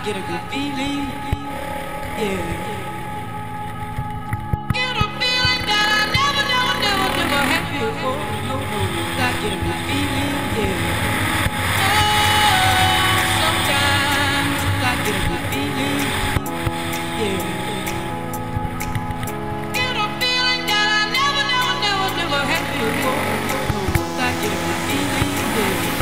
get a good feeling, yeah. Get a feeling that I never had before. No, I get a good feeling, yeah. Oh, sometimes I get a good feeling, yeah. Get a feeling that I never had before. No, I get a good feeling, yeah.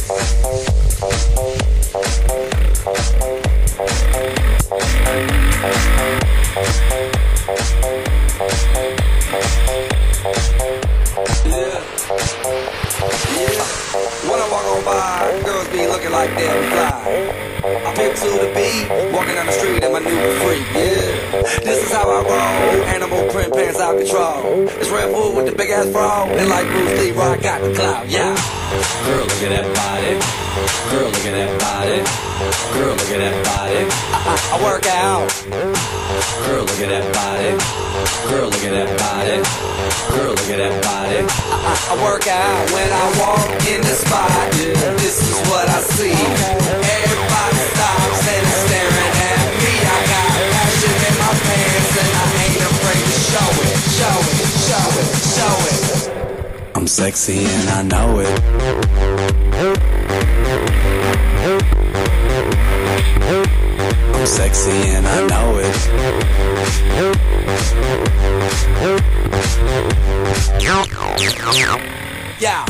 When I walk on by, girls be looking like they fly. I pimp to the beat, walking down the street in my new freak, yeah. This is how I roll, animal print pants out control. It's Red Bull with the big ass bra, and like Bruce Lee, I got the clout, yeah. Girl, look at that body. Girl, look at that body. Girl, look at that body. I work out. Girl, look at that body. Girl, look at that body. Girl, look at that body. I work out when I walk in the spot. This is what I see. Everybody stops and is staring at me. I got passion in my pants and I ain't afraid to show it. Show it, show it, show it. I'm sexy and I know it. I'm sexy and I know it. Yeah,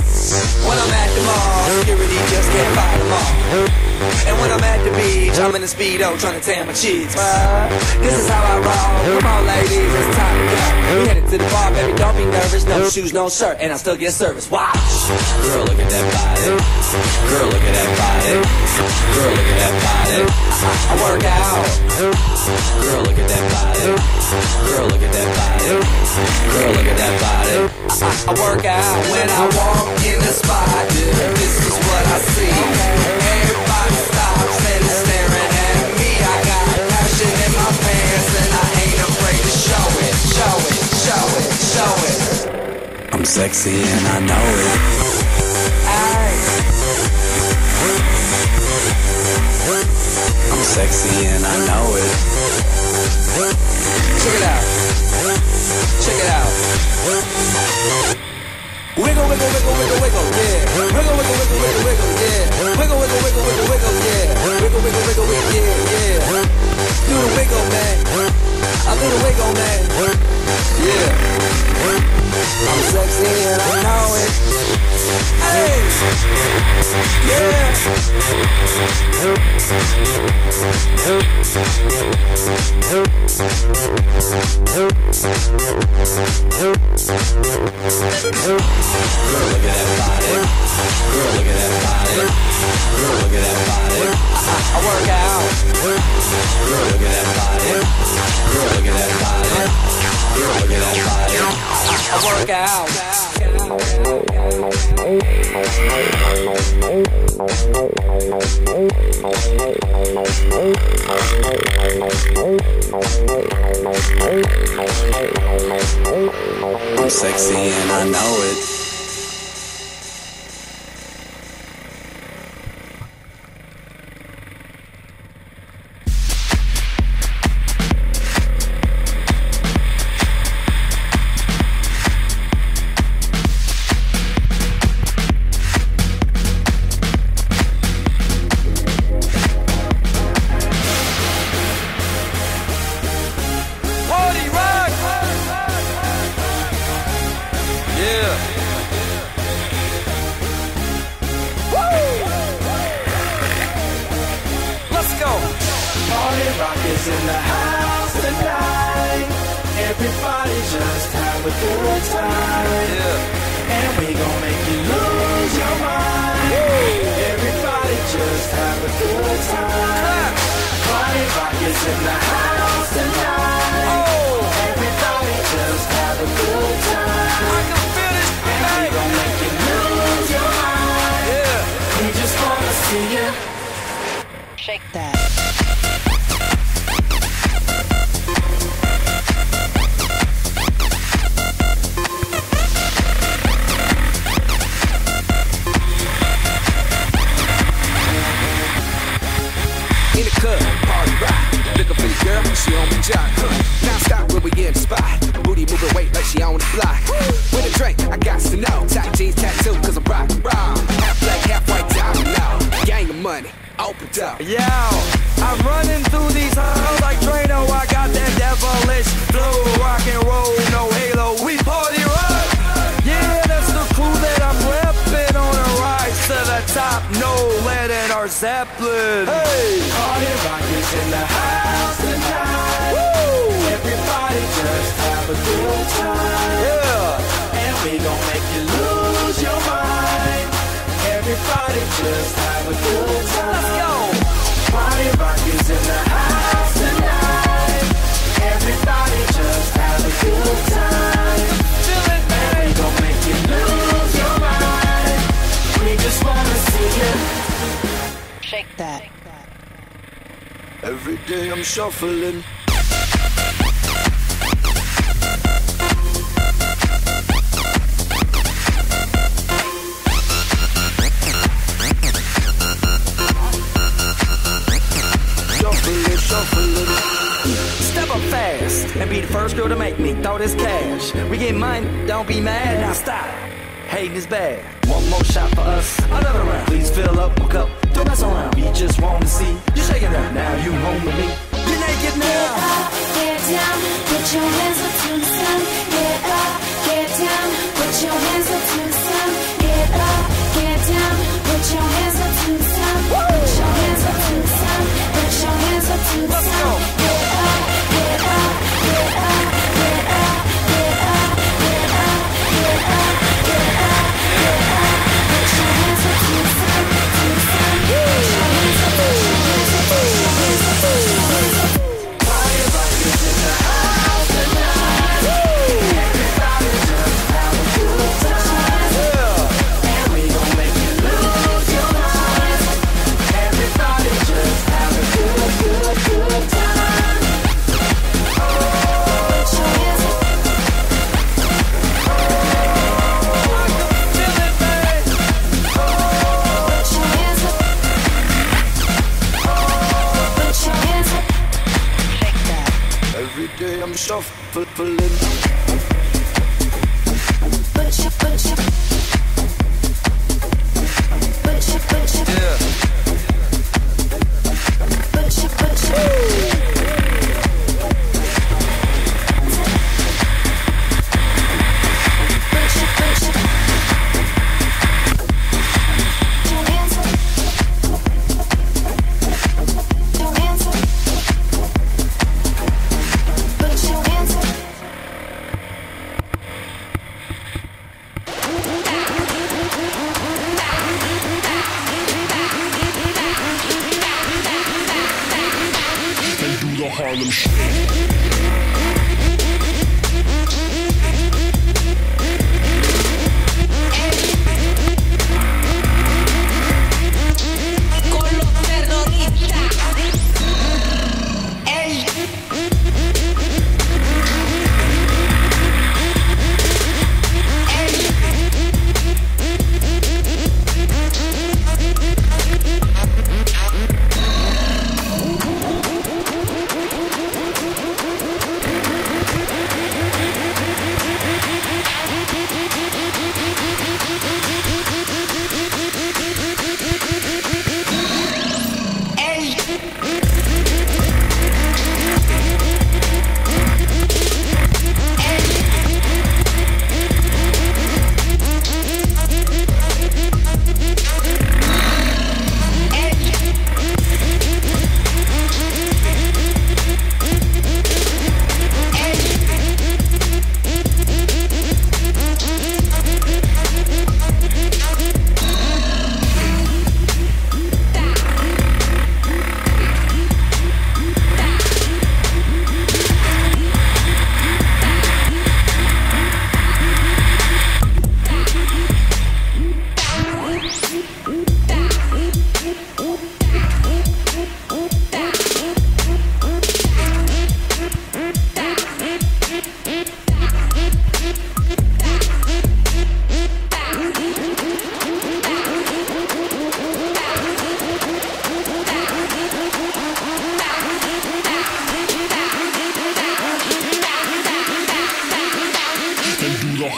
when I'm at the mall, security just can't fight them all. And when I'm at the beach, I'm in a Speedo trying to tan my cheeks. This is how I roll. Come on, ladies, it's time to go. We headed to the bar, baby, don't be nervous. No shoes, no shirt, and I still get service. Watch. Girl, look at that body. Girl, look at that body. Girl, look at that body. I work out. Girl, look at that body. Girl, look at that body. Girl, look at that body. I work out when I walk in the spot. This is what I see. Everybody stops and is staring at me. I got passion in my pants and I ain't afraid to show it. Show it, show it, show it. I'm sexy and I know it. I'm sexy and I know it. Check it out. Check it out. Wiggle, wiggle, wiggle, wiggle, wiggle, yeah. Wiggle, wiggle, wiggle, wiggle, wiggle, yeah. Wiggle, wiggle, wiggle, wiggle, wiggle, yeah. Wiggle, wiggle, wiggle, wiggle, yeah, yeah. Do the wiggle, man. I do the wiggle, man. Yeah. I'm sexy and I know it. Hey. Yeah. Girl, look at that body. Girl, look at that body. Girl, look at that body. I work out. Girl, look at that body. Girl, look at that body. Girl, look at that body. I work out. I'm sexy and I know it. In the house tonight, everybody just have a good time, and we gon' make you lose your mind. Everybody just have a good time. Party rock is in the house tonight. Everybody just have a good time, and we gon' make you lose your mind. We just wanna see you shake that. In the club, party rock. Looking for the girl, she on the job. Now stop when we get in the spot. Booty moving weight like she on the block. With a drink, I got to know. Tight jeans, tattoo, cause I'm rock and roll. Half black, half white, diamond now. Gang of money, open up. Yo, I'm running through these halls like Drano. I got that devilish flow, rock and roll, no halo. We party rock. Yeah, that's the crew that I'm repping on a rise to the top. No old Lennon or Zeppelin. Hey! Party rock is in the house tonight. Woo! Everybody just have a good time. Yeah! And we gon' make you lose your mind. Everybody just have a good time. Let's go! Party rock is in the house tonight. Everybody just have a good time. Feel it, And we gon' make you lose your mind. We just wanna see you Shake that. Every day I'm shuffling. Shuffling. Step up fast and be the first girl to make me throw this cash. We get money, don't be mad. Now stop. Hating is bad. One more shot for us. Another round. Please fill up my cup. Don't mess around. We just want to see you shaking right now. You home with me. You're naked now. Get up, get down, put your hands up to the sun. Get up, get down, put your hands up to the sun. Get up, get down, put your hands up to the sun. Put your hands up to the sun. Put your hands up to the Let's sun. go. Get up, get up, get up, get up, get up, get up, get up, get up, get up. Put your hands up to the sun, to the sun. Put your hands up, put your hands up, put your hands up, put your hands up. Party rock is in the house tonight. Everybody just have a good time. And we gon' make you lose your mind. Everybody just have a good time. Put your hands up. Feel it, man. Put your hands up. Put your hands up. Shake that. Every day I'm shuffling. Put your, put your. Put your, put your. Yeah. Put your, put your. Put your, put your. Put your hands up. Put your hands up. Put your hands up. They do the Harlem Shake. Con los terroristas.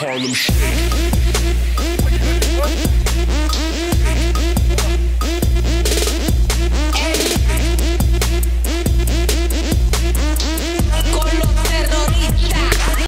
Harlem Shake.